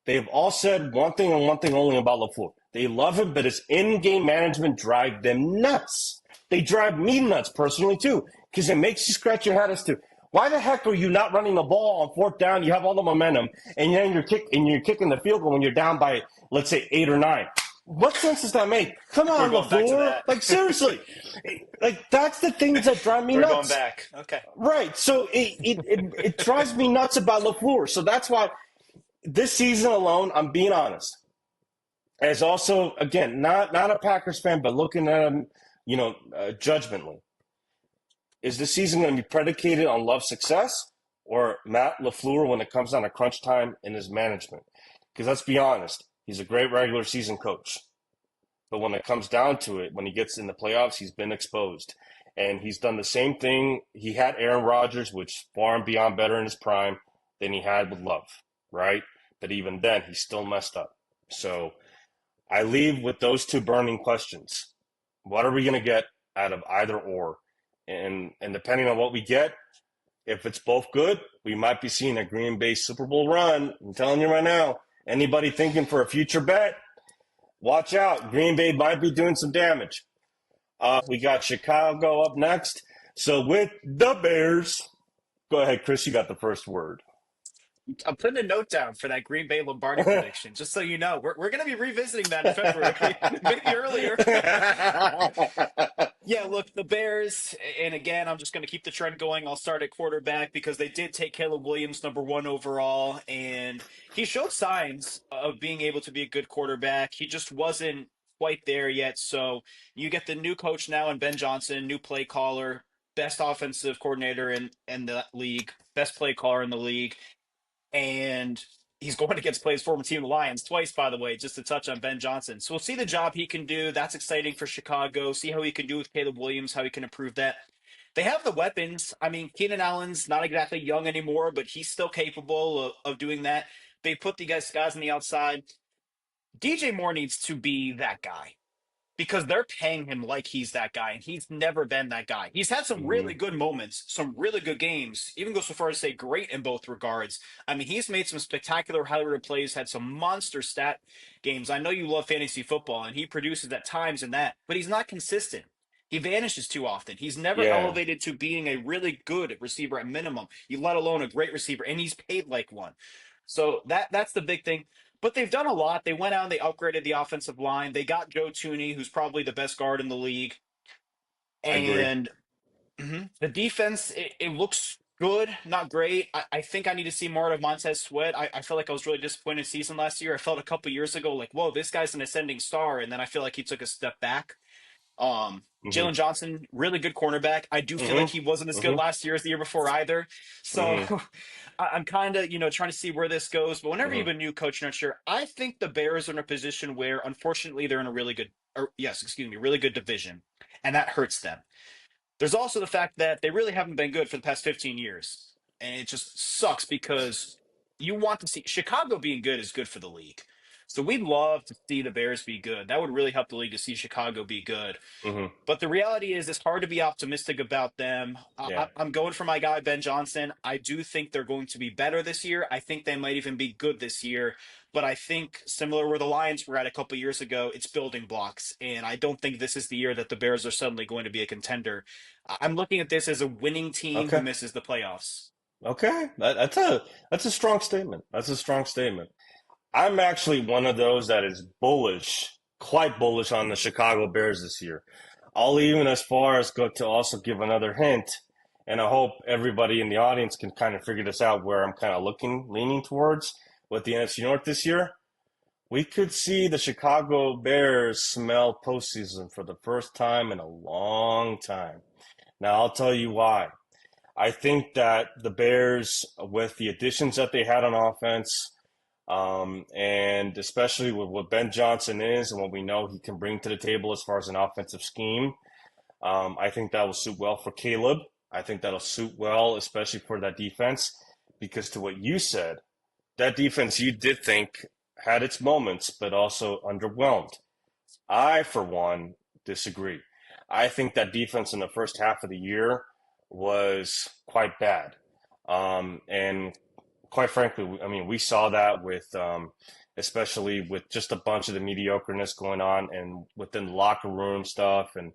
they've all said one thing and one thing only about LaFleur. They love him, but his in-game management drive them nuts. They drive me nuts personally too, because it makes you scratch your head as to why the heck are you not running the ball on fourth down? You have all the momentum, and then you're kicking the field goal when you're down by, let's say, 8 or 9. What sense does that make? Come on, LaFleur. Like, seriously. Like, that's the things that drive me nuts. We're going back. Okay. Right. So it drives me nuts about LaFleur. So that's why this season alone, I'm being honest, as also, again, not a Packers fan, but looking at him, judgmentally. Is this season going to be predicated on Love's success or Matt LaFleur when it comes down to crunch time in his management? Because let's be honest, he's a great regular season coach. But when it comes down to it, when he gets in the playoffs, he's been exposed. And he's done the same thing. He had Aaron Rodgers, which far and beyond better in his prime than he had with Love, right? But even then, he still messed up. So I leave with those two burning questions. What are we going to get out of either or? and depending on what we get, if it's both good, we might be seeing a Green Bay Super Bowl run. I'm telling you right now, anybody thinking for a future bet, watch out. Green Bay might be doing some damage. We got Chicago up next. So with the Bears, go ahead, Chris. You got the first word. I'm putting a note down for that Green Bay Lombardi prediction, just so you know. We're going to be revisiting that in February, maybe earlier. Yeah, look, the Bears, and again, I'm just going to keep the trend going. I'll start at quarterback because they did take Caleb Williams number one overall, and he showed signs of being able to be a good quarterback. He just wasn't quite there yet. So you get the new coach now in Ben Johnson, new play caller, best offensive coordinator in the league, best play caller in the league, and he's going against plays former team the Lions twice, by the way, just to touch on Ben Johnson. So we'll see the job he can do. That's exciting for Chicago. See how he can do with Caleb Williams, how he can improve that. They have the weapons. I mean, Keenan Allen's not exactly young anymore, but he's still capable of doing that. They put the guys on the outside. DJ Moore needs to be that guy because they're paying him like he's that guy, and he's never been that guy. He's had some Hmm. really good moments, some really good games, even go so far as to say great in both regards. I mean, he's made some spectacular highlighted plays, had some monster stat games. I know you love fantasy football, and he produces at times in that, but he's not consistent. He vanishes too often. He's never Yeah. elevated to being a really good receiver at minimum, you let alone a great receiver, and he's paid like one. So that's the big thing. But they've done a lot. They went out and they upgraded the offensive line. They got Joe Tooney, who's probably the best guard in the league. I agree. And the defense, it looks good, not great. I think I need to see more of Montez Sweat. I feel like I was really disappointed in season last year. I felt a couple years ago like, whoa, this guy's an ascending star. And then I feel like he took a step back. Hmm. Jalen Johnson, really good cornerback. I do feel like Hmm. he wasn't as good Hmm. last year as the year before either. So Hmm. I'm kind of, trying to see where this goes. But whenever you Hmm. have a new coach next year, I think the Bears are in a position where, unfortunately, they're in a really good, or yes, excuse me, really good division, and that hurts them. There's also the fact that they really haven't been good for the past 15 years, and it just sucks because you want to see Chicago being good is good for the league. So we'd love to see the Bears be good. That would really help the league to see Chicago be good. Hmm. But the reality is, it's hard to be optimistic about them. Yeah. I'm going for my guy, Ben Johnson. I do think they're going to be better this year. I think they might even be good this year. But I think, similar where the Lions were at a couple years ago, it's building blocks. And I don't think this is the year that the Bears are suddenly going to be a contender. I'm looking at this as a winning team who Okay. misses the playoffs. Okay. That's a strong statement. That's a strong statement. I'm actually one of those that is bullish, quite bullish on the Chicago Bears this year. I'll even as far as go to also give another hint, and I hope everybody in the audience can kind of figure this out where I'm kind of leaning towards with the NFC North this year. We could see the Chicago Bears smell postseason for the first time in a long time. Now, I'll tell you why. I think that the Bears, with the additions that they had on offense, and especially with what Ben Johnson is and what we know he can bring to the table as far as an offensive scheme, I think that will suit well for Caleb. I think that'll suit well, especially for that defense, because to what you said, that defense you did think had its moments, but also underwhelmed. I, for one, disagree. I think that defense in the first half of the year was quite bad. And quite frankly, I mean, we saw that with, especially with just a bunch of the mediocreness going on and within locker room stuff and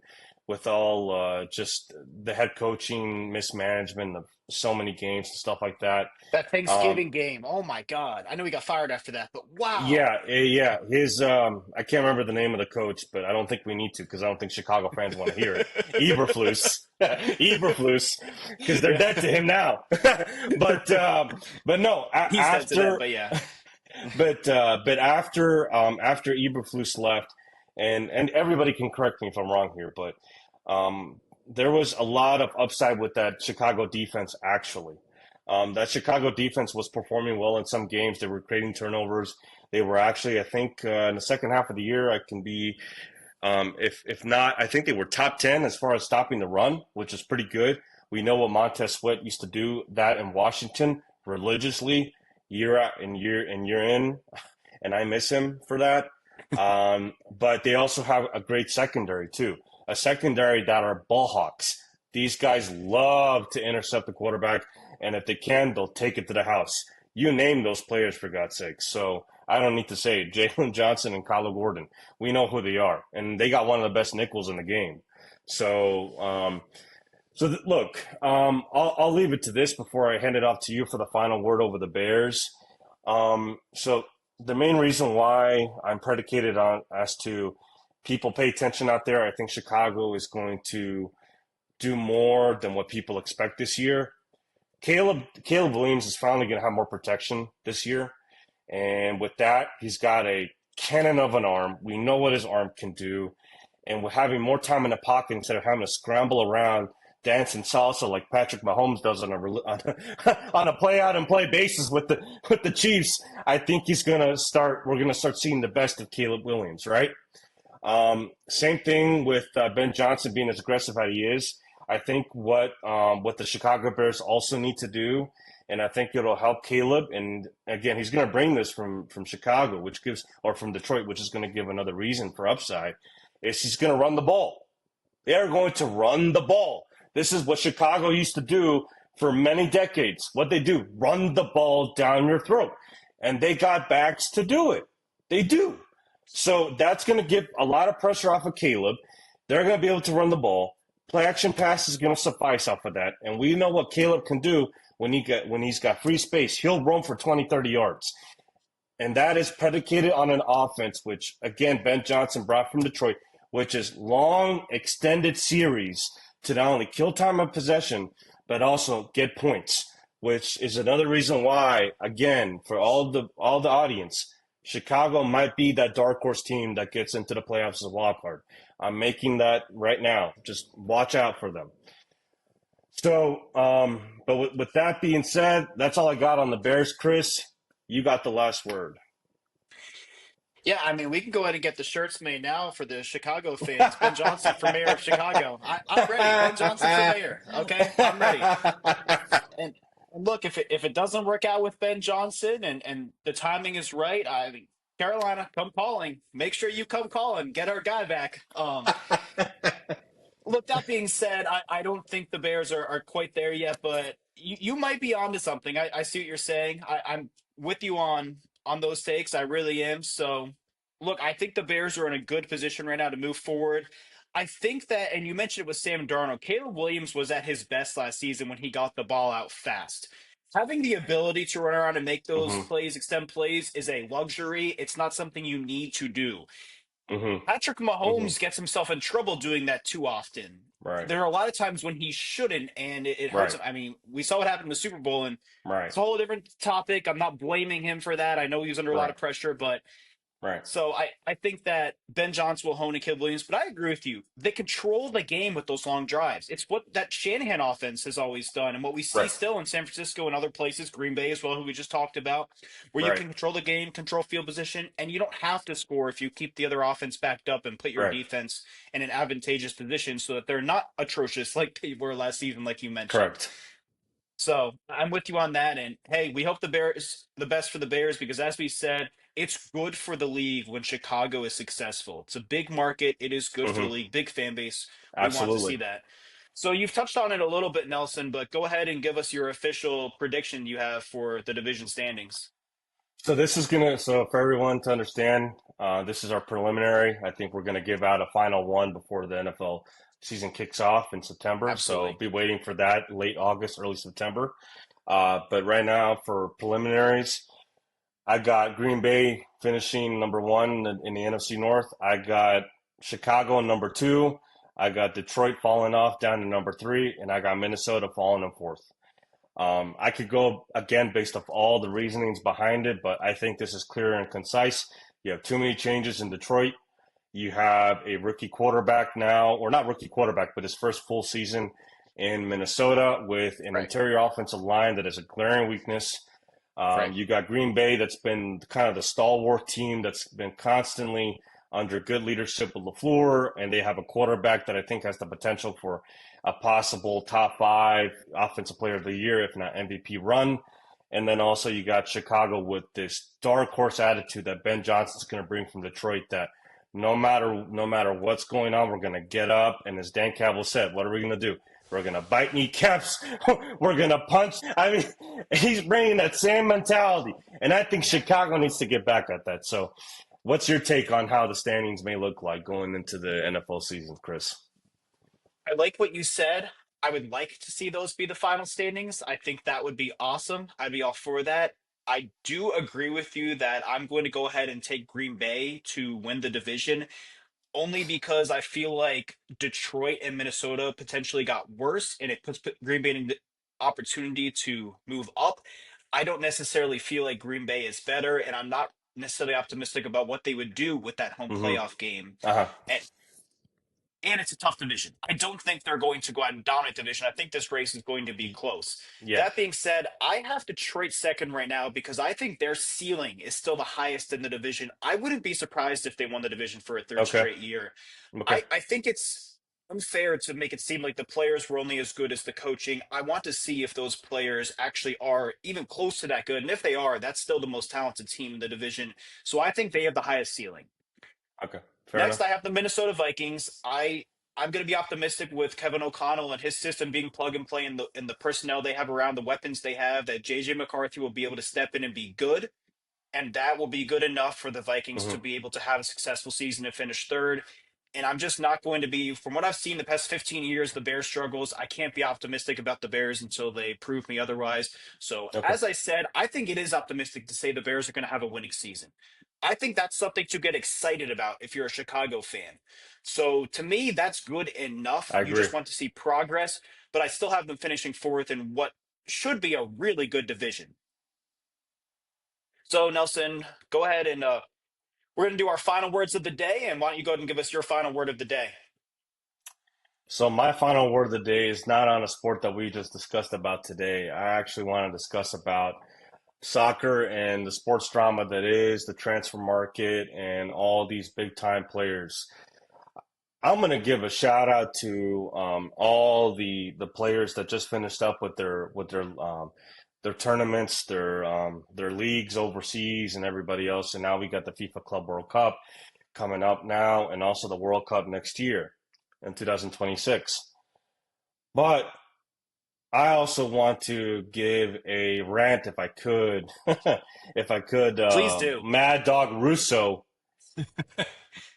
with all just the head coaching mismanagement of so many games and stuff like that. That Um, Thanksgiving game, oh my God. I know he got fired after that, but wow. yeah. His I can't remember the name of the coach, but I don't think we need to because I don't think Chicago fans want to hear it. Eberflus, Eberflus, because they're Yeah. dead to him now. but but no, He's dead to them, after but yeah. but after Eberflus left, and everybody can correct me if I'm wrong here, but there was a lot of upside with that Chicago defense actually. That Chicago defense was performing well in some games. They were creating turnovers. They were actually, I think, in the second half of the year, I can be, if not, I think they were top 10 as far as stopping the run, which is pretty good. We know what Montez Sweat used to do that in Washington religiously, year out and year in, and I miss him for that. But they also have a great secondary too, a secondary that are ball hawks. These guys love to intercept the quarterback, and if they can, they'll take it to the house. You name those players, for God's sake. So I don't need to say it. Jalen Johnson and Kyler Gordon. We know who they are, and they got one of the best nickels in the game. So, look, I'll leave it to this before I hand it off to you for the final word over the Bears. So the main reason why I'm predicated on as to people pay attention out there, I think Chicago is going to do more than what people expect this year. Caleb Williams is finally going to have more protection this year. And with that, he's got a cannon of an arm. We know what his arm can do. And we're having more time in the pocket instead of having to scramble around dancing salsa like Patrick Mahomes does on a play out and play basis with the Chiefs. I think we're gonna start seeing the best of Caleb Williams, right? Same thing with Ben Johnson being as aggressive as he is. I think what the Chicago Bears also need to do, and I think it'll help Caleb. And again, he's going to bring this from Chicago, or from Detroit, which is going to give another reason for upside. Is he's going to run the ball? They are going to run the ball. This is what Chicago used to do for many decades. What they do, run the ball down your throat, and they got backs to do it. They do. So that's going to give a lot of pressure off of Caleb. They're going to be able to run the ball. Play action pass is going to suffice off of that. And we know what Caleb can do when he's got free space. He'll roam for 20, 30 yards. And that is predicated on an offense, which, again, Ben Johnson brought from Detroit, which is long, extended series to not only kill time of possession, but also get points, which is another reason why, again, for all the audience, Chicago might be that dark horse team that gets into the playoffs as a wild card. I'm making that right now. Just watch out for them. So, but with that being said, that's all I got on the Bears. Chris, you got the last word. Yeah, I mean, we can go ahead and get the shirts made now for the Chicago fans. Ben Johnson for mayor of Chicago. I'm ready. Ben Johnson for mayor. Okay, I'm ready. And look, if it doesn't work out with Ben Johnson and the timing is right, I mean, Carolina, come calling. Make sure you come calling. Get our guy back. Look, that being said, I don't think the Bears are quite there yet, but you might be onto something. I see what you're saying. I'm with you on those takes. I really am. So, look, I think the Bears are in a good position right now to move forward. I think that, and you mentioned it with Sam Darnold, Caleb Williams was at his best last season when he got the ball out fast. Having the ability to run around and make those Mm-hmm. plays, extend plays, is a luxury. It's not something you need to do. Mm-hmm. Patrick Mm-hmm. Mahomes gets himself in trouble doing that too often. Right. There are a lot of times when he shouldn't, and it hurts Right. him. I mean, we saw what happened in the Super Bowl, and Right. it's a whole different topic. I'm not blaming him for that. I know he was under a lot Right. of pressure, but Right. so I think that Ben Johnson will hone in Caleb Williams, but I agree with you. They control the game with those long drives. It's what that Shanahan offense has always done, and what we see Right. still in San Francisco and other places, Green Bay as well, who we just talked about, where you Right. can control the game, control field position, and you don't have to score if you keep the other offense backed up and put your Right. defense in an advantageous position so that they're not atrocious like they were last season, like you mentioned. Correct. So I'm with you on that. And hey, we hope the best for the Bears because, as we said, it's good for the league when Chicago is successful. It's a big market. It is good for the Mm-hmm. league, big fan base. We want to see Absolutely. that. So you've touched on it a little bit, Nelson, but go ahead and give us your official prediction you have for the division standings. So for everyone to understand, this is our preliminary. I think we're gonna give out a final one before the NFL season kicks off in September. So Absolutely. be waiting for that late August, early September. But right now for preliminaries, I got Green Bay finishing number one in the NFC North. I got Chicago number two. I got Detroit falling off down to number three, and I got Minnesota falling in fourth. I could go again based off all the reasonings behind it, but I think this is clear and concise. You have too many changes in Detroit. You have a rookie quarterback now, or not rookie quarterback, but his first full season in Minnesota with an Right. interior offensive line that is a glaring weakness. Right. You got Green Bay that's been kind of the stalwart team that's been constantly under good leadership of LaFleur, and they have a quarterback that I think has the potential for a possible top five offensive player of the year, if not MVP run. And then also you got Chicago with this dark horse attitude that Ben Johnson's going to bring from Detroit that no matter what's going on, we're going to get up. And as Dan Campbell said, what are we going to do? We're gonna bite kneecaps. We're gonna punch. I mean, he's bringing that same mentality, and I think Chicago needs to get back at that. So, what's your take on how the standings may look like going into the NFL season, Chris? I like what you said. I would like to see those be the final standings. I think that would be awesome. I'd be all for that. I do agree with you that I'm going to go ahead and take Green Bay to win the division, only because I feel like Detroit and Minnesota potentially got worse, and it puts Green Bay in the opportunity to move up. I don't necessarily feel like Green Bay is better, and I'm not necessarily optimistic about what they would do with that home Mm-hmm. playoff game. Uh huh. And it's a tough division. I don't think they're going to go out and dominate the division. I think this race is going to be close. Yeah. That being said, I have Detroit second right now because I think their ceiling is still the highest in the division. I wouldn't be surprised if they won the division for a third Okay. straight year. Okay. I think it's unfair to make it seem like the players were only as good as the coaching. I want to see if those players actually are even close to that good. And if they are, that's still the most talented team in the division. So I think they have the highest ceiling. Okay. Fair Next, enough. I have the Minnesota Vikings. I'm going to be optimistic with Kevin O'Connell and his system being plug and play in the personnel they have around, the weapons they have, that JJ McCarthy will be able to step in and be good, and that will be good enough for the Vikings to Mm-hmm. be able to have a successful season and finish third. And I'm just not going to be, from what I've seen the past 15 years, the Bears struggles. I can't be optimistic about the Bears until they prove me otherwise. So, Okay. as I said, I think it is optimistic to say the Bears are going to have a winning season. I think that's something to get excited about if you're a Chicago fan. So, to me, that's good enough. I You agree. just want to see progress, but I still have them finishing fourth in what should be a really good division. So, Nelson, go ahead and we're going to do our final words of the day. And why don't you go ahead and give us your final word of the day? So my final word of the day is not on a sport that we just discussed about today. I actually want to discuss about soccer and the sports drama that is the transfer market and all these big time players. I'm going to give a shout out to all the players that just finished up with their tournaments, their leagues overseas, and everybody else. And now we got the FIFA Club World Cup coming up now, and also the World Cup next year in 2026. But I also want to give a rant, if I could, if I could, Please do. Mad Dog Russo.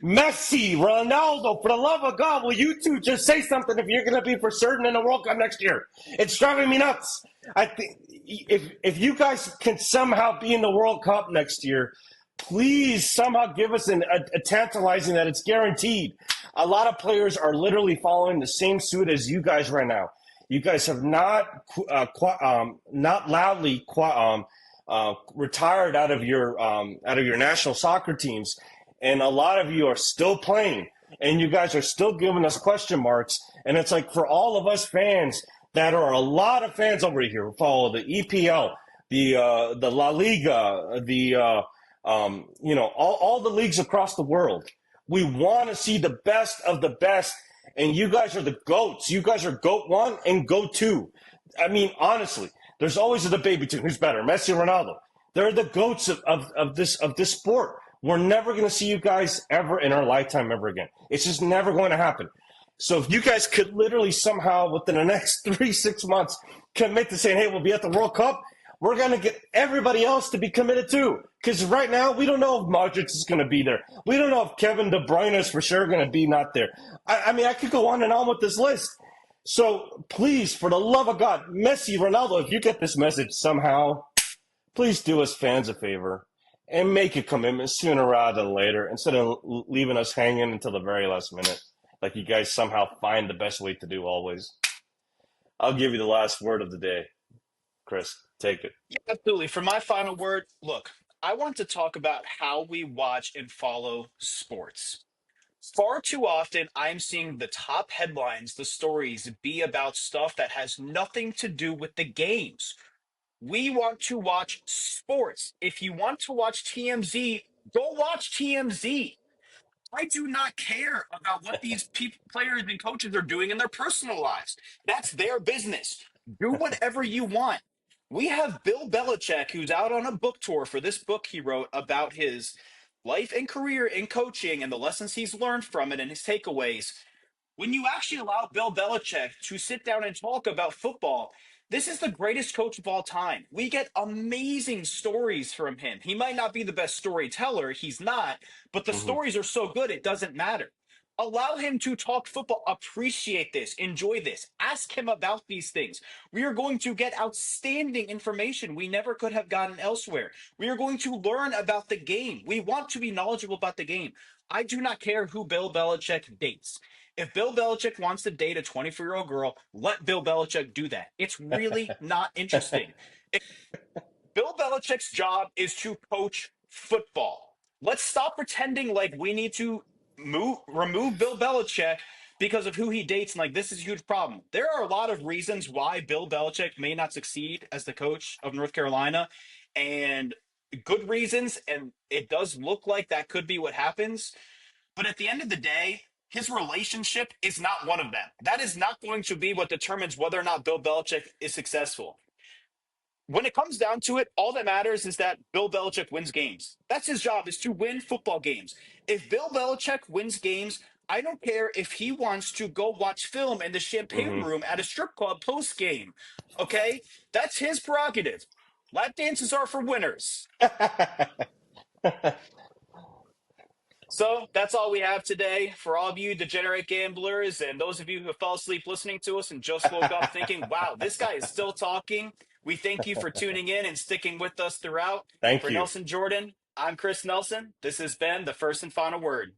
Messi, Ronaldo, for the love of God, will you two just say something if you're going to be for certain in the World Cup next year? It's driving me nuts. I think if you guys can somehow be in the World Cup next year, please somehow give us a tantalizing that it's guaranteed. A lot of players are literally following the same suit as you guys right now. You guys have not loudly retired out of your national soccer teams, and a lot of you are still playing, and you guys are still giving us question marks. And it's like for all of us fans that are a lot of fans over here who follow the EPL, the La Liga, all the leagues across the world. We want to see the best of the best, and you guys are the goats. You guys are goat one and goat two. I mean, honestly, there's always a debate between who's better, Messi or Ronaldo. They're the goats of this sport. We're never going to see you guys ever in our lifetime ever again. It's just never going to happen. So if you guys could literally somehow within the next 3-6 months commit to saying, hey, we'll be at the World Cup, we're going to get everybody else to be committed too. Because right now, we don't know if Modric is going to be there. We don't know if Kevin De Bruyne is for sure going to be not there. I mean, I could go on and on with this list. So please, for the love of God, Messi, Ronaldo, if you get this message somehow, please do us fans a favor and make a commitment sooner rather than later instead of leaving us hanging until the very last minute, like you guys somehow find the best way to do always. I'll give you the last word of the day. Chris, take it. Yeah, absolutely. For my final word, look, I want to talk about how we watch and follow sports. Far too often, I'm seeing the top headlines, the stories be about stuff that has nothing to do with the games. We want to watch sports. If you want to watch TMZ, go watch TMZ. I do not care about what these players and coaches are doing in their personal lives. That's their business. Do whatever you want. We have Bill Belichick, who's out on a book tour for this book he wrote about his life and career in coaching and the lessons he's learned from it and his takeaways. When you actually allow Bill Belichick to sit down and talk about football, this is the greatest coach of all time. We get amazing stories from him. He might not be the best storyteller, he's not, but the Hmm. stories are so good it doesn't matter. Allow him to talk football, appreciate this, enjoy this, ask him about these things. We are going to get outstanding information we never could have gotten elsewhere. We are going to learn about the game. We want to be knowledgeable about the game. I do not care who Bill Belichick dates. If Bill Belichick wants to date a 24-year-old girl, let Bill Belichick do that. It's really not interesting. Bill Belichick's job is to coach football. Let's stop pretending like we need to remove Bill Belichick because of who he dates and like this is a huge problem. There are a lot of reasons why Bill Belichick may not succeed as the coach of North Carolina and good reasons, and it does look like that could be what happens. But at the end of the day, his relationship is not one of them. That is not going to be what determines whether or not Bill Belichick is successful. When it comes down to it, all that matters is that Bill Belichick wins games. That's his job, is to win football games. If Bill Belichick wins games, I don't care if he wants to go watch film in the champagne Hmm. room at a strip club post game. Okay? That's his prerogative. Lap dances are for winners. So that's all we have today. For all of you degenerate gamblers and those of you who fell asleep listening to us and just woke up thinking, wow, this guy is still talking, we thank you for tuning in and sticking with us throughout. Thank For you. Nelson Jordan, I'm Chris Nelson. This has been the first and final word.